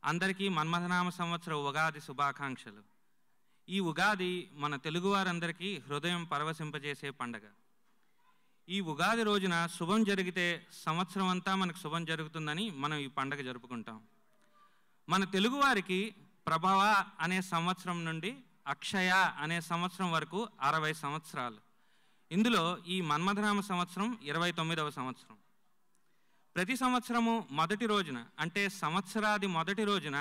అందరికీ మన్మథనామ సంవత్సర ఉగాది శుభాకాంక్షలు. ఈ ఉగాది మన తెలుగువారందరికీ హృదయం పరవశింపజేసే పండగ. ఈ ఉగాది రోజున శుభం జరిగితే సంవత్సరం అంతా మనకు శుభం జరుగుతుందని మనం ఈ పండగ జరుపుకుంటాం. మన తెలుగువారికి ప్రభవ అనే సంవత్సరం నుండి అక్షయ అనే సంవత్సరం వరకు 60 సంవత్సరాలు. ఇందులో ఈ మన్మథనామ సంవత్సరం 29వ సంవత్సరం. ప్రతి సంవత్సరము మొదటి రోజున అంటే సంవత్సరాది మొదటి రోజున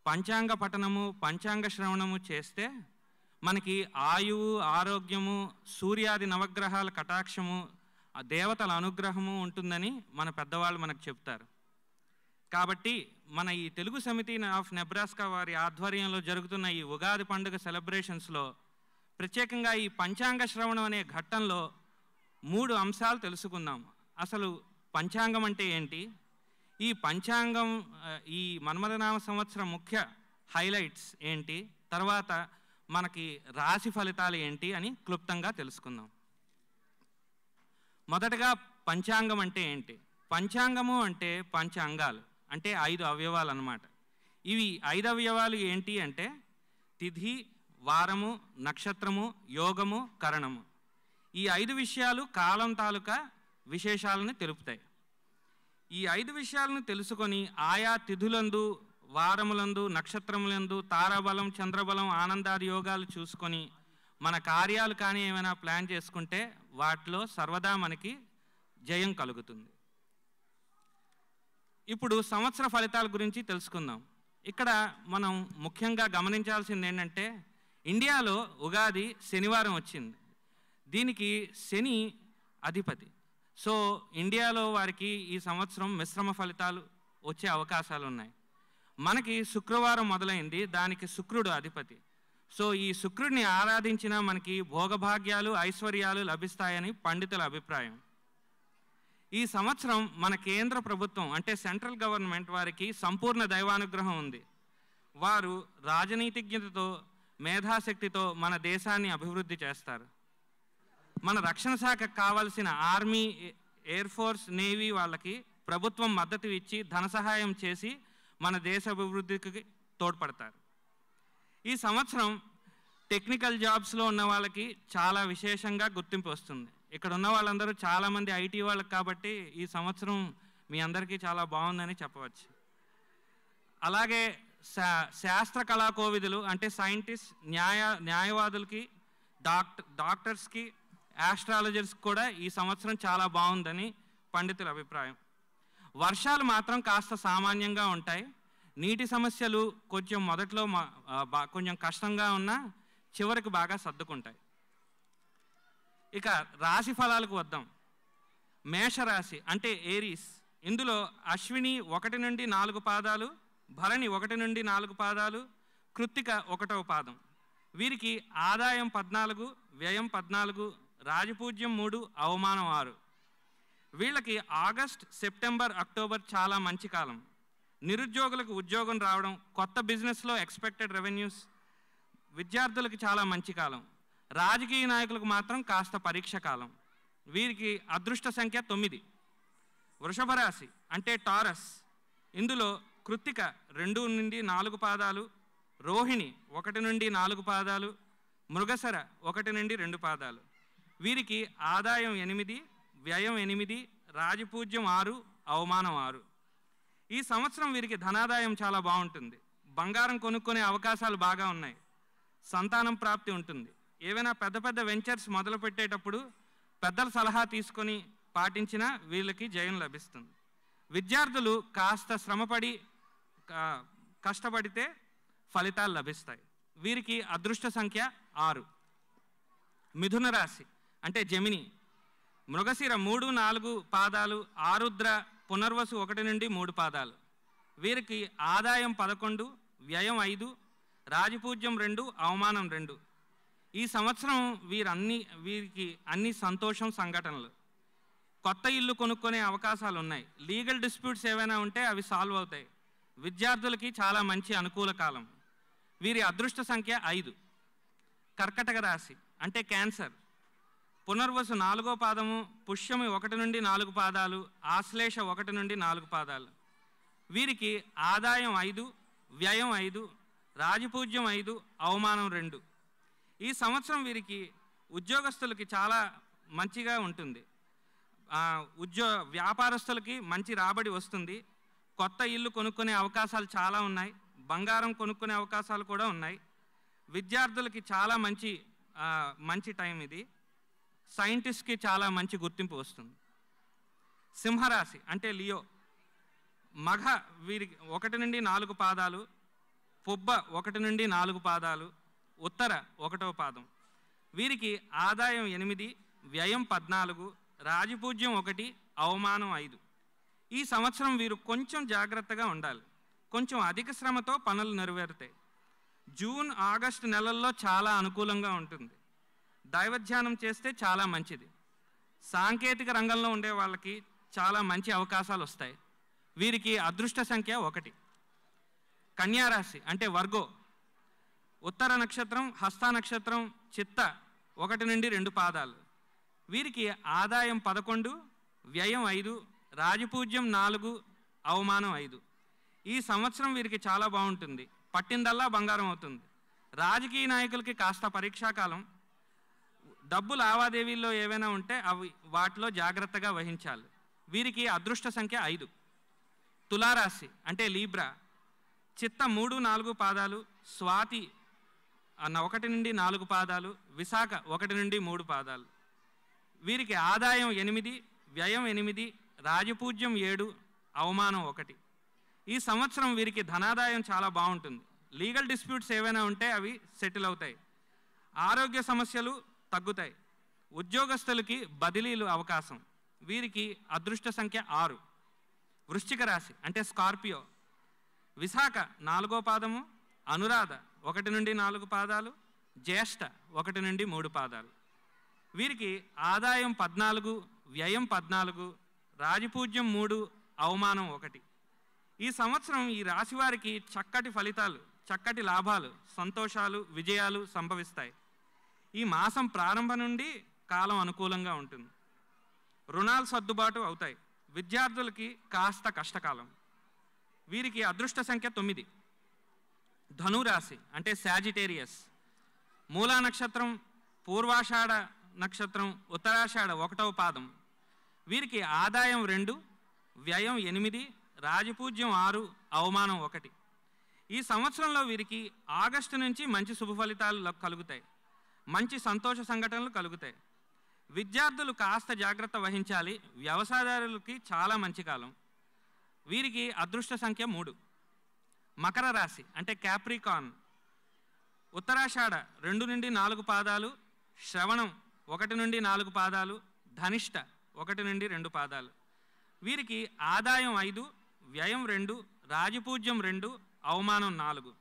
పంచాంగ పఠనము పంచాంగ శ్రవణము చేస్తే మనకి ఆయువు ఆరోగ్యము సూర్యాది నవగ్రహాల కటాక్షము దేవతల అనుగ్రహము ఉంటుందని మన పెద్దవాళ్ళు మనకు చెప్తారు. కాబట్టి మన ఈ తెలుగు సమితి ఆఫ్ నెబ్రాస్కా వారి ఆధ్వర్యంలో జరుగుతున్న ఈ ఉగాది పండుగ సెలబ్రేషన్స్లో ప్రత్యేకంగా ఈ పంచాంగ శ్రవణం అనే ఘట్టంలో 3 అంశాలు తెలుసుకుందాం. అసలు పంచాంగం అంటే ఏంటి, ఈ పంచాంగం ఈ మన్మథనామ సంవత్సరం ముఖ్య హైలైట్స్ ఏంటి, తర్వాత మనకి రాశి ఫలితాలు ఏంటి అని క్లుప్తంగా తెలుసుకుందాం. మొదటగా పంచాంగం అంటే ఏంటి? పంచాంగము అంటే పంచ అంగాలు, అంటే 5 అవయవాలు అన్నమాట. ఇవి 5 అవయవాలు ఏంటి అంటే తిథి, వారము, నక్షత్రము, యోగము, కరణము. ఈ 5 విషయాలు కాలం తాలూకా విశేషాలను తెలుపుతాయి. ఈ 5 విషయాలను తెలుసుకొని ఆయా తిథులందు వారములందు నక్షత్రములందు తారాబలం చంద్రబలం ఆనందాది యోగాలు చూసుకొని మన కార్యాలు కానీ ఏమైనా ప్లాన్ చేసుకుంటే వాటిలో సర్వదా మనకి జయం కలుగుతుంది. ఇప్పుడు సంవత్సర ఫలితాల గురించి తెలుసుకుందాం. ఇక్కడ మనం ముఖ్యంగా గమనించాల్సింది ఏంటంటే ఇండియాలో ఉగాది శనివారం వచ్చింది. దీనికి శని అధిపతి. సో ఇండియాలో వారికి ఈ సంవత్సరం మిశ్రమ ఫలితాలు వచ్చే అవకాశాలు ఉన్నాయి. మనకి శుక్రవారం మొదలైంది, దానికి శుక్రుడు అధిపతి. సో ఈ శుక్రుడిని ఆరాధించినా మనకి భోగభాగ్యాలు ఐశ్వర్యాలు లభిస్తాయని పండితుల అభిప్రాయం. ఈ సంవత్సరం మన కేంద్ర ప్రభుత్వం అంటే సెంట్రల్ గవర్నమెంట్ వారికి సంపూర్ణ దైవానుగ్రహం ఉంది. వారు రాజనీతిజ్ఞతతో మేధాశక్తితో మన దేశాన్ని అభివృద్ధి చేస్తారు. మన రక్షణ శాఖకు కావాల్సిన ఆర్మీ, ఎయిర్ ఫోర్స్, నేవీ వాళ్ళకి ప్రభుత్వం మద్దతు ఇచ్చి ధన సహాయం చేసి మన దేశ అభివృద్ధికి తోడ్పడతారు. ఈ సంవత్సరం టెక్నికల్ జాబ్స్లో ఉన్న వాళ్ళకి చాలా విశేషంగా గుర్తింపు వస్తుంది. ఇక్కడ ఉన్న వాళ్ళందరూ చాలామంది ఐటీ వాళ్ళకి, కాబట్టి ఈ సంవత్సరం మీ అందరికీ చాలా బాగుందని చెప్పవచ్చు. అలాగే శాస్త్ర కళాకోవిదులు అంటే సైంటిస్ట్, న్యాయవాదులకి, డాక్టర్స్కి, ఆస్ట్రాలజర్స్కి కూడా ఈ సంవత్సరం చాలా బాగుందని పండితుల అభిప్రాయం. వర్షాలు మాత్రం కాస్త సామాన్యంగా ఉంటాయి. నీటి సమస్యలు కొంచెం మొదట్లో కొంచెం కష్టంగా ఉన్నా చివరికి బాగా సర్దుకుంటాయి. ఇక రాశి ఫలాలకు వద్దాం. మేషరాశి అంటే ఏరీస్. ఇందులో అశ్విని 1 నుండి 4 పాదాలు, భరణి 1 నుండి 4 పాదాలు, కృత్తిక 1వ పాదం. వీరికి ఆదాయం 14, వ్యయం 14, రాజపూజ్యం 3, అవమానం 6. వీళ్ళకి ఆగస్ట్, సెప్టెంబర్, అక్టోబర్ చాలా మంచి కాలం. నిరుద్యోగులకు ఉద్యోగం రావడం, కొత్త బిజినెస్లో ఎక్స్పెక్టెడ్ రెవెన్యూస్, విద్యార్థులకు చాలా మంచి కాలం. రాజకీయ నాయకులకు మాత్రం కాస్త పరీక్ష కాలం. వీరికి అదృష్ట సంఖ్య 9. వృషభ రాశి అంటే టారస్. ఇందులో కృత్తిక 2 నుండి 4 పాదాలు, రోహిణి 1 నుండి 4 పాదాలు, మృగశర 1 నుండి 2 పాదాలు. వీరికి ఆదాయం 8, వ్యయం 8, రాజపూజ్యం 6, అవమానం 6. ఈ సంవత్సరం వీరికి ధనాదాయం చాలా బాగుంటుంది. బంగారం కొనుక్కునే అవకాశాలు బాగా ఉన్నాయి. సంతానం ప్రాప్తి ఉంటుంది. ఏవైనా పెద్ద పెద్ద వెంచర్స్ మొదలు పెట్టేటప్పుడు పెద్దల సలహా తీసుకొని పాటించినా వీళ్ళకి జయం లభిస్తుంది. విద్యార్థులు కాస్త శ్రమపడి కష్టపడితే ఫలితాలు లభిస్తాయి. వీరికి అదృష్ట సంఖ్య 6. మిథున రాశి అంటే జెమిని. మృగశిర 3, 4 పాదాలు, ఆరుద్ర, పునర్వసు 1 నుండి 3 పాదాలు. వీరికి ఆదాయం 11, వ్యయం 5, రాజపూజ్యం 2, అవమానం 2. ఈ సంవత్సరం వీరికి అన్ని సంతోషం సంఘటనలు. కొత్త ఇల్లు కొనుక్కునే అవకాశాలు ఉన్నాయి. లీగల్ డిస్ప్యూట్స్ ఏవైనా ఉంటే అవి సాల్వ్ అవుతాయి. విద్యార్థులకి చాలా మంచి అనుకూల కాలం. వీరి అదృష్ట సంఖ్య 5. కర్కటక రాశి అంటే క్యాన్సర్. పునర్వసు 4వ పాదము, పుష్యమి 1 నుండి 4 పాదాలు, ఆశ్లేష 1 నుండి 4 పాదాలు. వీరికి ఆదాయం 5, వ్యయం 5, రాజపూజ్యం 5, అవమానం 2. ఈ సంవత్సరం వీరికి ఉద్యోగస్తులకి చాలా మంచిగా ఉంటుంది. వ్యాపారస్తులకి మంచి రాబడి వస్తుంది. కొత్త ఇల్లు కొనుక్కునే అవకాశాలు చాలా ఉన్నాయి. బంగారం కొనుక్కునే అవకాశాలు కూడా ఉన్నాయి. విద్యార్థులకి చాలా మంచి టైం ఇది. సైంటిస్ట్కి చాలా మంచి గుర్తింపు వస్తుంది. సింహరాశి అంటే లియో. మఘ వీరికి 1 నుండి 4 పాదాలు, పుబ్బ 1 నుండి 4 పాదాలు, ఉత్తర 1వ పాదం. వీరికి ఆదాయం 8, వ్యయం 14, రాజపూజ్యం 1, అవమానం 5. ఈ సంవత్సరం వీరు కొంచెం జాగ్రత్తగా ఉండాలి. కొంచెం అధిక శ్రమతో పనులు నెరవేరుతాయి. జూన్, ఆగస్టు నెలల్లో చాలా అనుకూలంగా ఉంటుంది. దైవధ్యానం చేస్తే చాలా మంచిది. సాంకేతిక రంగంలో ఉండే వాళ్ళకి చాలా మంచి అవకాశాలు వస్తాయి. వీరికి అదృష్ట సంఖ్య 1. కన్యారాశి అంటే వర్గో. ఉత్తర నక్షత్రం, హస్త నక్షత్రం, చిత్త 1 నుండి 2 పాదాలు. వీరికి ఆదాయం 11, వ్యయం 5, రాజపూజ్యం 4, అవమానం 5. ఈ సంవత్సరం వీరికి చాలా బాగుంటుంది. పట్టిందల్లా బంగారం అవుతుంది. రాజకీయ నాయకులకి కాస్త పరీక్షాకాలం. డబ్బు లావాదేవీల్లో ఏవైనా ఉంటే వాటిలో జాగ్రత్తగా వహించాలి. వీరికి అదృష్ట సంఖ్య 5. తులారాశి అంటే లీబ్రా. చిత్త 3, 4 పాదాలు, స్వాతి 1 నుండి 4 పాదాలు, విశాఖ 1 నుండి 3 పాదాలు. వీరికి ఆదాయం 8, వ్యయం 8, రాజపూజ్యం 7, అవమానం 1. ఈ సంవత్సరం వీరికి ధనాదాయం చాలా బాగుంటుంది. లీగల్ డిస్ప్యూట్స్ ఏవైనా ఉంటే అవి సెటిల్ అవుతాయి. ఆరోగ్య సమస్యలు తగ్గుతాయి. ఉద్యోగస్తులకి బదిలీలు అవకాశం. వీరికి అదృష్ట సంఖ్య 6. వృశ్చిక రాశి అంటే స్కార్పియో. విశాఖ 4వ పాదము, అనురాధ 1 నుండి 4 పాదాలు, జ్యేష్ఠ 1 నుండి 3 పాదాలు. వీరికి ఆదాయం 14, వ్యయం 14, రాజపూజ్యం 3, అవమానం 1. ఈ సంవత్సరం ఈ రాశి వారికి చక్కటి ఫలితాలు, చక్కటి లాభాలు, సంతోషాలు, విజయాలు సంభవిస్తాయి. ఈ మాసం ప్రారంభం నుండి కాలం అనుకూలంగా ఉంటుంది. రుణాలు సర్దుబాటు అవుతాయి. విద్యార్థులకి కాస్త కష్టకాలం. వీరికి అదృష్ట సంఖ్య 9. ధనురాశి అంటే సాజిటేరియస్. మూలా నక్షత్రం, పూర్వాషాఢ నక్షత్రం, ఉత్తరాషాఢ 1వ పాదం. వీరికి ఆదాయం 2, వ్యయం 8, రాజపూజ్యం 6, అవమానం 1. ఈ సంవత్సరంలో వీరికి ఆగస్టు నుంచి మంచి శుభ ఫలితాలు కలుగుతాయి. మంచి సంతోష సంఘటనలు కలుగుతాయి. విద్యార్థులు కాస్త జాగ్రత్త వహించాలి. వ్యవసాయదారులకి చాలా మంచి కాలం. వీరికి అదృష్ట సంఖ్య 3. మకర రాశి అంటే క్యాప్రికాన్. ఉత్తరాషాఢ 2 నుండి 4 పాదాలు, శ్రవణం 1 నుండి 4 పాదాలు, ధనిష్ట 1 నుండి 2 పాదాలు. వీరికి ఆదాయం 5, వ్యయం 2, రాజపూజ్యం 2, అవమానం 4.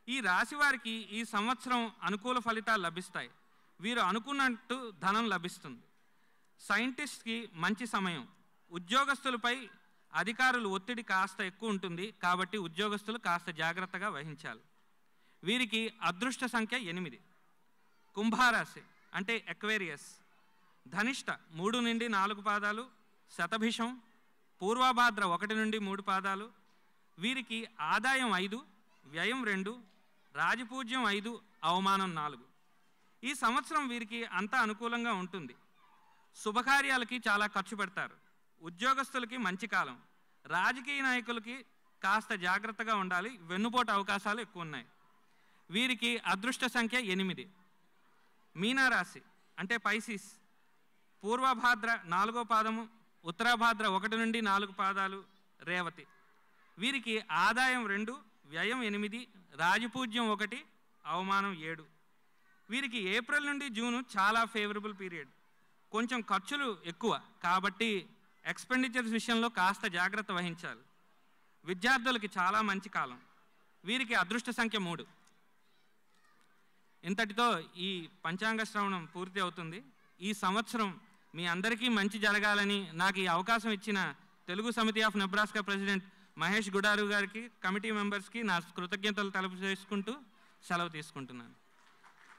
ఈ రాశి వారికి ఈ సంవత్సరం అనుకూల ఫలితాలు లభిస్తాయి. వీరు అనుకున్నట్టు ధనం లభిస్తుంది. సైంటిస్ట్కి మంచి సమయం. ఉద్యోగస్తులపై అధికారులు ఒత్తిడి కాస్త ఎక్కువ ఉంటుంది. కాబట్టి ఉద్యోగస్తులు కాస్త జాగ్రత్తగా వహించాలి. వీరికి అదృష్ట సంఖ్య 8. కుంభరాశి అంటే ఎక్వేరియస్. ధనిష్ట 3 నుండి 4 పాదాలు, శతభిషం, పూర్వభాద్ర 1 నుండి 3 పాదాలు. వీరికి ఆదాయం 5, వ్యయం 2, రాజపూజ్యం 5, అవమానం 4. ఈ సంవత్సరం వీరికి అంతా అనుకూలంగా ఉంటుంది. శుభకార్యాలకి చాలా ఖర్చు పెడతారు. ఉద్యోగస్తులకి మంచి కాలం. రాజకీయ నాయకులకి కాస్త జాగ్రత్తగా ఉండాలి. వెన్నుపోటు అవకాశాలు ఎక్కువ ఉన్నాయి. వీరికి అదృష్ట సంఖ్య 8. మీనరాశి అంటే పైసిస్. పూర్వభాద్ర 4వ పాదము, ఉత్తరాభాద్ర 1 నుండి 4 పాదాలు, రేవతి. వీరికి ఆదాయం 2, వ్యయం 8, రాజపూజ్యం 1, అవమానం 7. వీరికి ఏప్రిల్ నుండి జూను చాలా ఫేవరబుల్ పీరియడ్. కొంచెం ఖర్చులు ఎక్కువ కాబట్టి ఎక్స్పెండిచర్స్ విషయంలో కాస్త జాగ్రత్త వహించాలి. విద్యార్థులకి చాలా మంచి కాలం. వీరికి అదృష్ట సంఖ్య 3. ఇంతటితో ఈ పంచాంగ శ్రవణం పూర్తి అవుతుంది. ఈ సంవత్సరం మీ అందరికీ మంచి జరగాలని నాకు ఈ అవకాశం ఇచ్చిన తెలుగు సమితి ఆఫ్ నెబ్రాస్కా ప్రెసిడెంట్ మహేష్ గుడారు గారికి, కమిటీ మెంబర్స్కి నా కృతజ్ఞతలు తెలుపుచేసుకుంటూ సెలవు తీసుకుంటున్నాను.